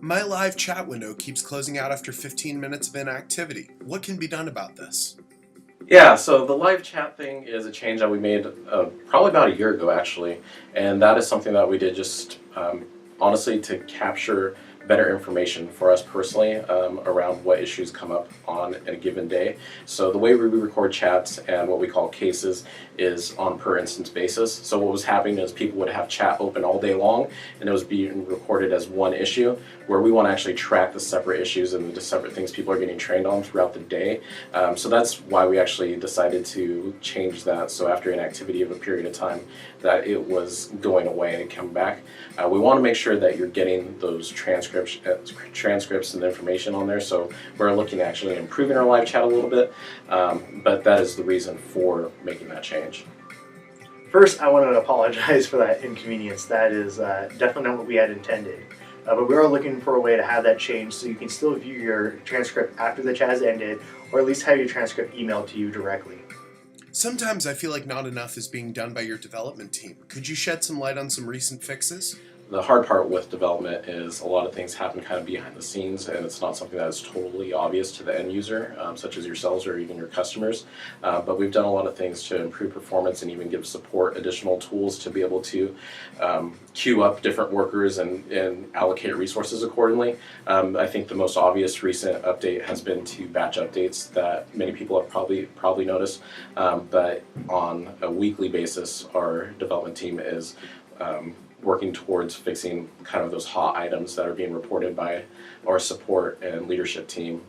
My live chat window keeps closing out after 15 minutes of inactivity. What can be done about this? Yeah, so the live chat thing is a change that we made probably about a year ago, actually, and that is something that we did just honestly to capture better information for us personally around what issues come up on a given day. So the way we record chats and what we call cases is on per instance basis. So what was happening is people would have chat open all day long and it was being recorded as one issue, where we want to actually track the separate issues and the separate things people are getting trained on throughout the day. So that's why we actually decided to change that. So after inactivity of a period of time, that it was going away and come back. We want to make sure that you're getting those transcripts and information on there. So we're looking at actually improving our live chat a little bit, but that is the reason for making that change. First, I want to apologize for that inconvenience. That is definitely not what we had intended. But we are looking for a way to have that change so you can still view your transcript after the chat has ended, or at least have your transcript emailed to you directly. Sometimes I feel like not enough is being done by your development team. Could you shed some light on some recent fixes? The hard part with development is a lot of things happen kind of behind the scenes, and it's not something that is totally obvious to the end user, such as yourselves or even your customers. But we've done a lot of things to improve performance and even give support additional tools to be able to queue up different workers and allocate resources accordingly. I think the most obvious recent update has been to batch updates that many people have probably noticed. But on a weekly basis, our development team is working towards fixing kind of those hot items that are being reported by our support and leadership team,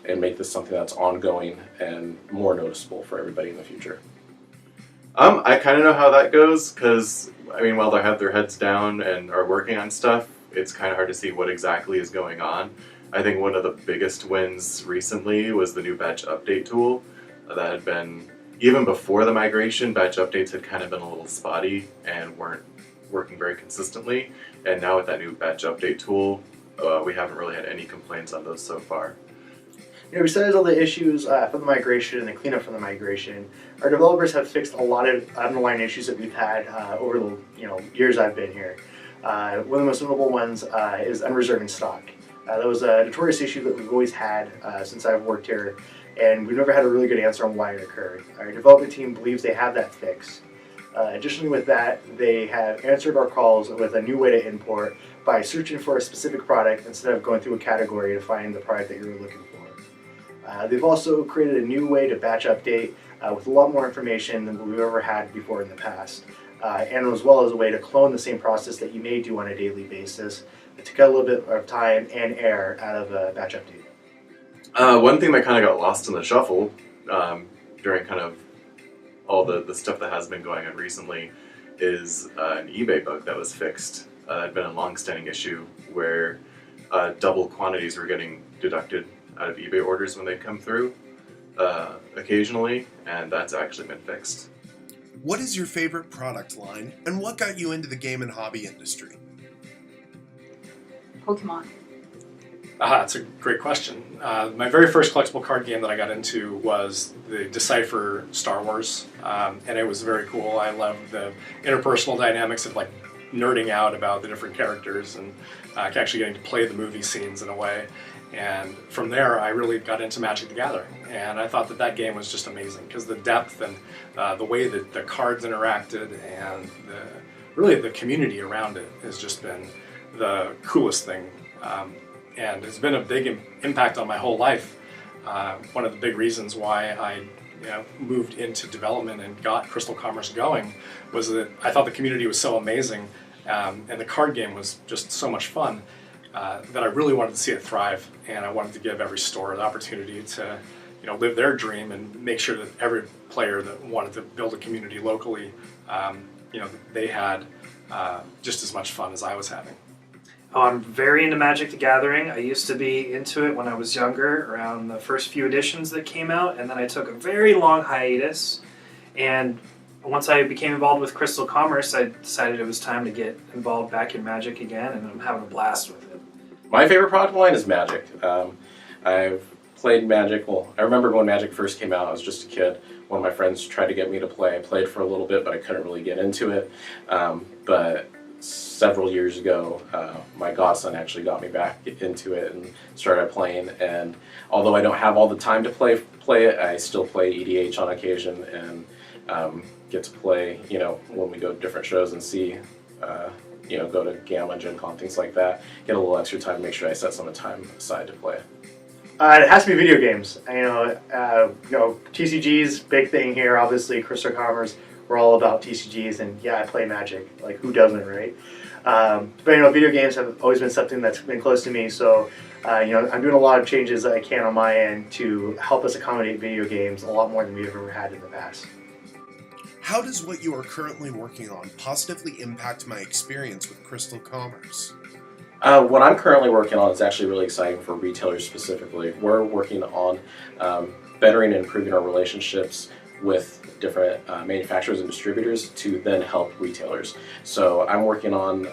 and make this something that's ongoing and more noticeable for everybody in the future. I kind of know how that goes, because I mean, while they have their heads down and are working on stuff, it's kind of hard to see what exactly is going on. I think one of the biggest wins recently was the new batch update tool that had been, even before the migration, batch updates had kind of been a little spotty and weren't working very consistently, and now with that new batch update tool, we haven't really had any complaints on those so far. You know, besides all the issues from the migration and the cleanup from the migration, our developers have fixed a lot of underlying issues that we've had over the years I've been here. One of the most notable ones is unreserving stock. That was a notorious issue that we've always had since I've worked here, and we've never had a really good answer on why it occurred. Our development team believes they have that fixed. Additionally with that, they have answered our calls with a new way to import by searching for a specific product instead of going through a category to find the product that you're looking for. They've also created a new way to batch update with a lot more information than we've ever had before in the past, and as well as a way to clone the same process that you may do on a daily basis to cut a little bit of time and error out of a batch update. One thing that kind of got lost in the shuffle during kind of all the stuff that has been going on recently is an eBay bug that was fixed. It had been a long-standing issue where double quantities were getting deducted out of eBay orders when they come through occasionally, and that's actually been fixed. What is your favorite product line, and what got you into the game and hobby industry? Pokemon. That's a great question. My very first collectible card game that I got into was the Decipher Star Wars, and it was very cool. I loved the interpersonal dynamics of like nerding out about the different characters and actually getting to play the movie scenes in a way. And from there, I really got into Magic the Gathering, and I thought that game was just amazing because the depth and the way that the cards interacted and really the community around it has just been the coolest thing. And it's been a big impact on my whole life. One of the big reasons why I moved into development and got CrystalCommerce going was that I thought the community was so amazing, and the card game was just so much fun that I really wanted to see it thrive, and I wanted to give every store the opportunity to live their dream and make sure that every player that wanted to build a community locally, they had just as much fun as I was having. Oh, I'm very into Magic the Gathering. I used to be into it when I was younger, around the first few editions that came out, and then I took a very long hiatus. And once I became involved with CrystalCommerce, I decided it was time to get involved back in Magic again, and I'm having a blast with it. My favorite product line is Magic. I've played Magic, I remember when Magic first came out, I was just a kid. One of my friends tried to get me to play. I played for a little bit, but I couldn't really get into it. But several years ago, my godson actually got me back into it and started playing. And although I don't have all the time to play it, I still play EDH on occasion and get to play, when we go to different shows and see, go to Gamma, Gen Con, things like that. Get a little extra time to make sure I set some time aside to play. It has to be video games. TCGs, big thing here. Obviously, CrystalCommerce, we're all about TCGs, and yeah, I play Magic. Like, who doesn't, right? But video games have always been something that's been close to me. So, I'm doing a lot of changes that I can on my end to help us accommodate video games a lot more than we've ever had in the past. How does what you are currently working on positively impact my experience with CrystalCommerce? What I'm currently working on is actually really exciting for retailers specifically. We're working on bettering and improving our relationships with different manufacturers and distributors to then help retailers. So I'm working on,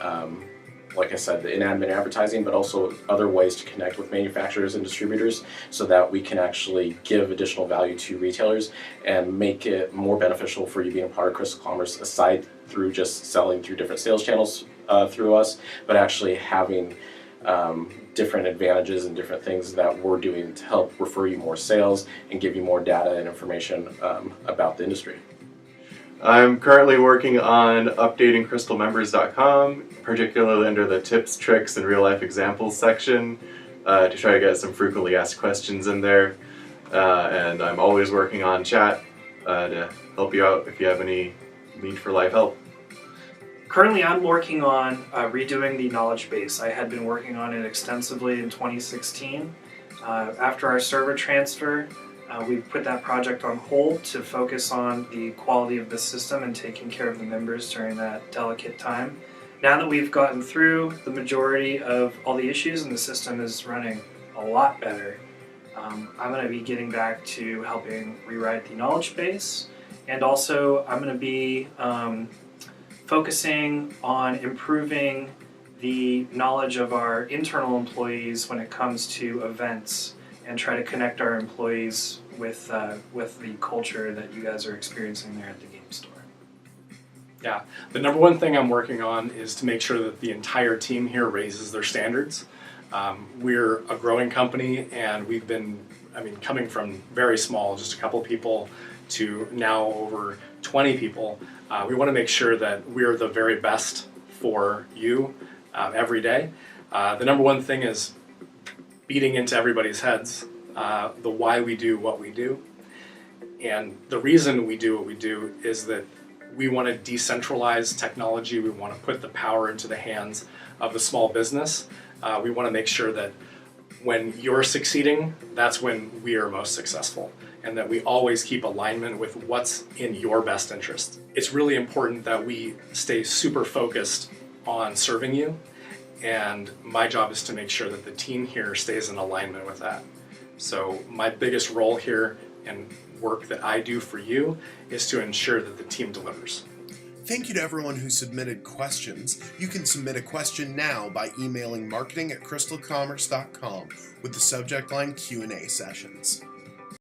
like I said, the in-admin advertising, but also other ways to connect with manufacturers and distributors so that we can actually give additional value to retailers and make it more beneficial for you being a part of CrystalCommerce, aside through just selling through different sales channels through us, but actually having different advantages and different things that we're doing to help refer you more sales and give you more data and information about the industry. I'm currently working on updating crystalmembers.com, particularly under the tips, tricks, and real-life examples section, to try to get some frequently asked questions in there. And I'm always working on chat to help you out if you have any need for live help. Currently, I'm working on redoing the knowledge base. I had been working on it extensively in 2016. After our server transfer, we put that project on hold to focus on the quality of the system and taking care of the members during that delicate time. Now that we've gotten through the majority of all the issues and the system is running a lot better, I'm going to be getting back to helping rewrite the knowledge base, and also I'm going to be focusing on improving the knowledge of our internal employees when it comes to events, and try to connect our employees with the culture that you guys are experiencing there at the game store. Yeah, the number one thing I'm working on is to make sure that the entire team here raises their standards. We're a growing company, and we've been, coming from very small, just a couple people, to now over 20 people. We want to make sure that we're the very best for you every day. The number one thing is beating into everybody's heads the why we do what we do. And the reason we do what we do is that we want to decentralize technology. We want to put the power into the hands of the small business. We want to make sure that when you're succeeding, that's when we are most successful, and that we always keep alignment with what's in your best interest. It's really important that we stay super focused on serving you, and my job is to make sure that the team here stays in alignment with that. So my biggest role here and work that I do for you is to ensure that the team delivers. Thank you to everyone who submitted questions. You can submit a question now by emailing marketing@crystalcommerce.com with the subject line Q&A sessions.